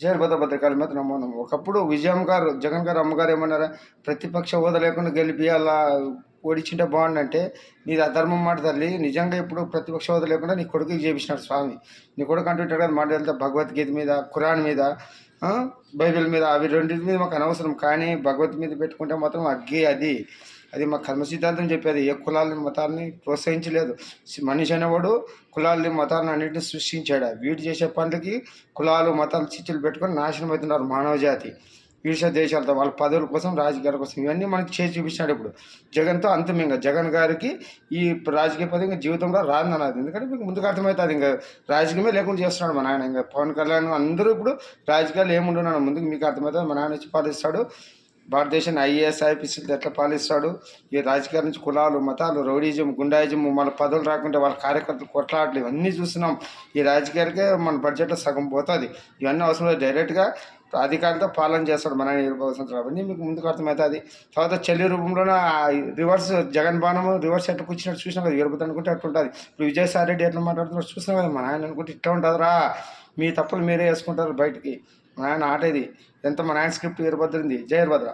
జయభద్ర భద్రకాళి మీద నమో నమో. ఒకప్పుడు విజయమ్మ గారు, జగన్ గారు అమ్మగారు ఏమన్నారా? ప్రతిపక్ష హోదా లేకుండా గెలిపియాలా, ఓడించుంటే బాగుండంటే, నీది అధర్మం మాట తల్లి. నిజంగా ఇప్పుడు ప్రతిపక్ష హోదా లేకుండా నీ కొడుకుకి చేపించినాడు స్వామి. నీ కొడుకు అంటుంటాడు కదా మాట వెళ్తే భగవద్గీత మీద, ఖురాన్ మీద, ఆ, బైబిల్ మీద, అవి రెండింటి మీద మాకు అనవసరం. కానీ భగవత్ మీద పెట్టుకుంటే మాత్రం అగ్గి అది. అది మా కర్మ సిద్ధాంతం చెప్పేది. ఏ కులాలని మతాలని ప్రోత్సహించలేదు. మనిషి అనేవాడు కులాలని మతాలను అన్నింటినీ సృష్టించాడు. వీడు చేసే పనులకి కులాలు మతాలు చిచ్చులు పెట్టుకొని నాశనం అవుతున్నారు మానవ జాతి. ఈర్ష్య దేశాలతో వాళ్ళ పదవుల కోసం, రాజకీయాల కోసం ఇవన్నీ మనకి చేసి చూపించినాడు. ఇప్పుడు జగన్తో అంతం. ఇంకా జగన్ గారికి ఈ రాజకీయ పదవి ఇంకా జీవితంలో రాదన్నది. ఎందుకంటే మీకు ముందుకు అర్థమవుతుంది. ఇంకా రాజకీయమే లేకుండా చేస్తున్నాడు మా నాయన. ఇంకా పవన్ కళ్యాణ్ అందరూ ఇప్పుడు రాజకీయాలు ఏముండున్నాడు ముందుకు మీకు అర్థమవుతుంది. మా నాయన వచ్చి పాలిస్తాడు. భారతదేశాన్ని ఐఏఎస్ ఐపీఎస్లు ఎట్లా పాలిస్తాడు. ఈ రాజకీయాల నుంచి కులాలు మతాలు, రౌడీజం, గుండాయిజం, మన పదవులు రాకుండా వాళ్ళ కార్యకర్తలు కొట్లాటలు ఇవన్నీ చూస్తున్నాం. ఈ రాజకీయాలకే మన బడ్జెట్లో సగం పోతుంది. ఇవన్నీ అవసరం లేదు. డైరెక్ట్గా అధికారంతో పాలన చేస్తాడు మన 20 సంవత్సరాలు. అవన్నీ మీకు ముందుకు అర్థమవుతుంది. తర్వాత చెల్లి రూపంలోనే రివర్స్ జగన్ బాణము రివర్స్ ఎట్లా కూర్చున్నట్టు చూసినాం కదా. వీరభద్ర అనుకుంటే అట్లా ఉంటుంది. ఇప్పుడు విజయసాయి రెడ్డి ఎట్లా మాట్లాడుతున్నాడు చూసినాం కదా. మన ఆయన అనుకుంటే ఇట్లా ఉంటుందిరా. మీ తప్పులు మీరే వేసుకుంటారు బయటికి. మా నాయన ఆట ఇది. ఎంత మా నాయన స్క్రిప్ట్ వీరభద్ర ఉంది. జయ వీరభద్ర.